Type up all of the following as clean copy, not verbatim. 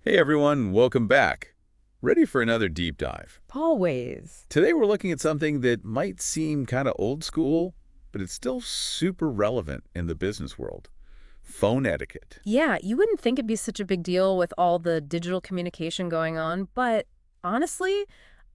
Hey everyone, welcome back. Ready for another deep dive. Always. Today we're looking at something that might seem kind of old school, but it's still super relevant in the business world. Phone etiquette. Yeah, you wouldn't think it'd be such a big deal with all the digital communication going on, but honestly,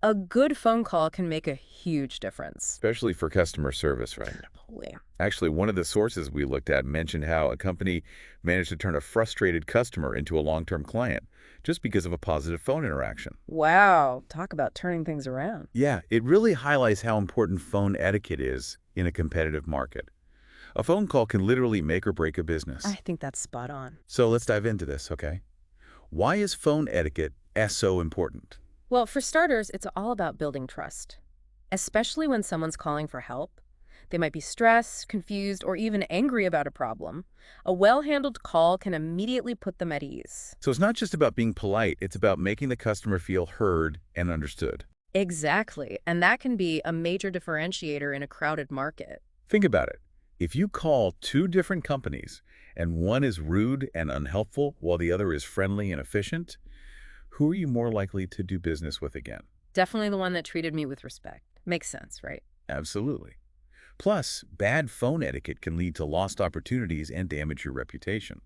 a good phone call can make a huge difference. Especially for customer service, right? Totally. Actually, one of the sources we looked at mentioned how a company managed to turn a frustrated customer into a long-term client just because of a positive phone interaction. Wow, talk about turning things around. Yeah, it really highlights how important phone etiquette is in a competitive market. A phone call can literally make or break a I business. think that's spot on. So let's dive into this, okay? Why is phone etiquette so important? Well, for starters, it's all about building trust, especially when someone's calling for help. They might be stressed, confused, or even angry about a problem. A well-handled call can immediately put them at ease. So it's not just about being polite, it's about making the customer feel heard and understood. Exactly, and that can be a major differentiator in a crowded market. Think about it. If you call two different companies and one is rude and unhelpful while the other is friendly and efficient, who are you more likely to do business with again? Definitely the one that treated me with respect. Makes sense, right? Absolutely. Plus, bad phone etiquette can lead to lost opportunities and damage your reputation.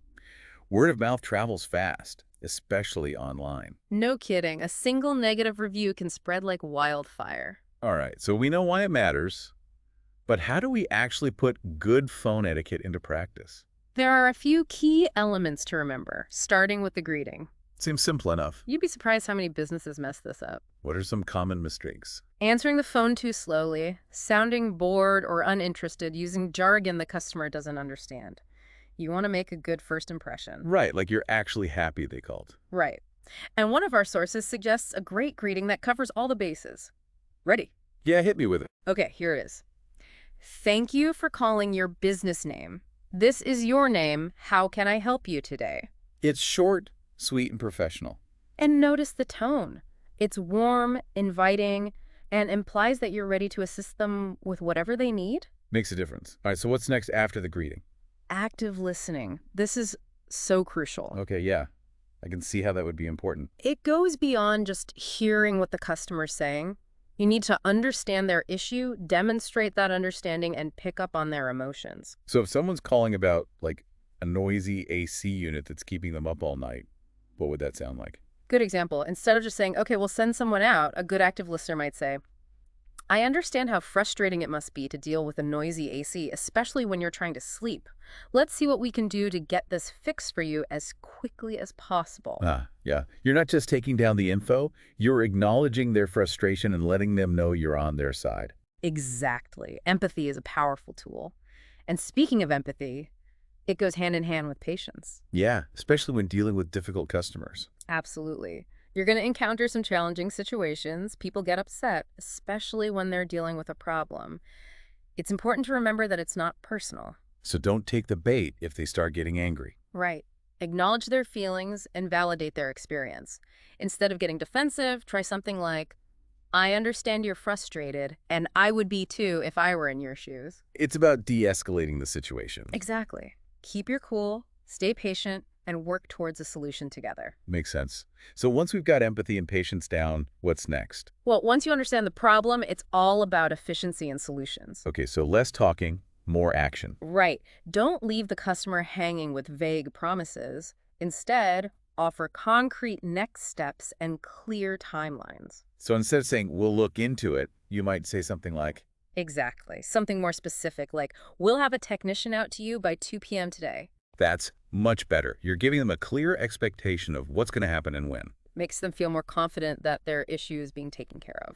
Word of mouth travels fast, especially online. No kidding. A single negative review can spread like wildfire. All right, so we know why it matters, but how do we actually put good phone etiquette into practice? There are a few key elements to remember, starting with the greeting. Seems simple enough. You'd be surprised how many businesses mess this up. What are some common mistakes? Answering the phone too slowly, sounding bored or uninterested, using jargon the customer doesn't understand. You want to make a good first impression. Right, like you're actually happy they called. Right. And one of our sources suggests a great greeting that covers all the bases. Ready? Yeah, hit me with it. Okay, here it is. Thank you for calling your business name. This is your name. How can I help you today? It's short, sweet, and professional. And notice the tone. It's warm, inviting, and implies that you're ready to assist them with whatever they need. Makes a difference. All right, so what's next after the greeting? Active listening. This is so crucial. Okay, yeah, I can see how that would be important. It goes beyond just hearing what the customer's saying. You need to understand their issue, demonstrate that understanding, and pick up on their emotions. So if someone's calling about, like, a noisy AC unit that's keeping them up all night, what would that sound like? Good example. Instead of just saying, okay, we'll send someone out, a good active listener might say, I understand how frustrating it must be to deal with a noisy AC, especially when you're trying to sleep. Let's see what we can do to get this fixed for you as quickly as possible. Yeah. You're not just taking down the info, you're acknowledging their frustration and letting them know you're on their side. Exactly. Empathy is a powerful tool. And speaking of empathy, it goes hand in hand with patience. Yeah, especially when dealing with difficult customers. Absolutely. You're going to encounter some challenging situations. People get upset, especially when they're dealing with a problem. It's important to remember that it's not personal. So don't take the bait if they start getting angry. Right. Acknowledge their feelings and validate their experience. Instead of getting defensive, try something like, I understand you're frustrated, and I would be too if I were in your shoes. It's about de-escalating the situation. Exactly. Keep your cool, stay patient, and work towards a solution together. Makes sense. So once we've got empathy and patience down, what's next? Well, once you understand the problem, it's all about efficiency and solutions. Okay, so less talking, more action. Right. Don't leave the customer hanging with vague promises. Instead, offer concrete next steps and clear timelines. So instead of saying, we'll look into it, you might say something like, Exactly. Something more specific like, we'll have a technician out to you by 2 p.m. today. that's much better. You're giving them a clear expectation of what's going to happen and when. Makes them feel more confident that their issue is being taken care of.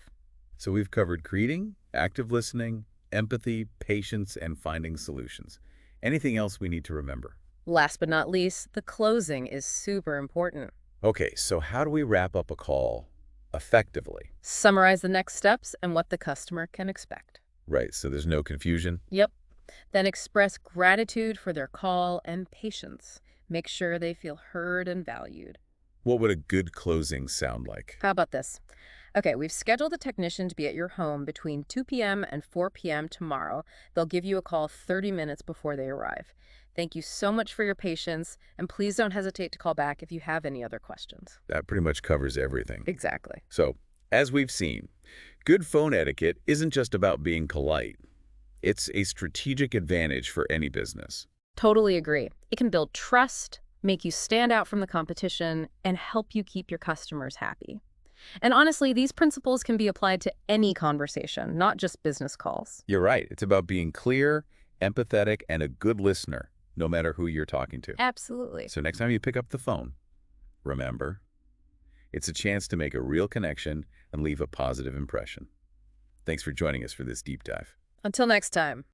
So we've covered greeting, active listening, empathy, patience, and finding solutions. Anything else we need to remember? Last but not least, the closing is super important. Okay, so how do we wrap up a call effectively? Summarize the next steps and what the customer can expect. Right, so there's no confusion. Yep. Then express gratitude for their call and patience. Make sure they feel heard and valued. What would a good closing sound like? How about this? Okay, we've scheduled a technician to be at your home between 2 p.m. and 4 p.m. tomorrow. They'll give you a call 30 minutes before they arrive. Thank you so much for your patience, and please don't hesitate to call back if you have any other questions. That pretty much covers everything. Exactly. So, as we've seen, good phone etiquette isn't just about being polite. It's a strategic advantage for any business. Totally agree. It can build trust, make you stand out from the competition, and help you keep your customers happy. And honestly, these principles can be applied to any conversation, not just business calls. You're right. It's about being clear, empathetic, and a good listener, no matter who you're talking to. Absolutely. So next time you pick up the phone, remember, it's a chance to make a real connection and leave a positive impression. Thanks for joining us for this deep dive. Until next time.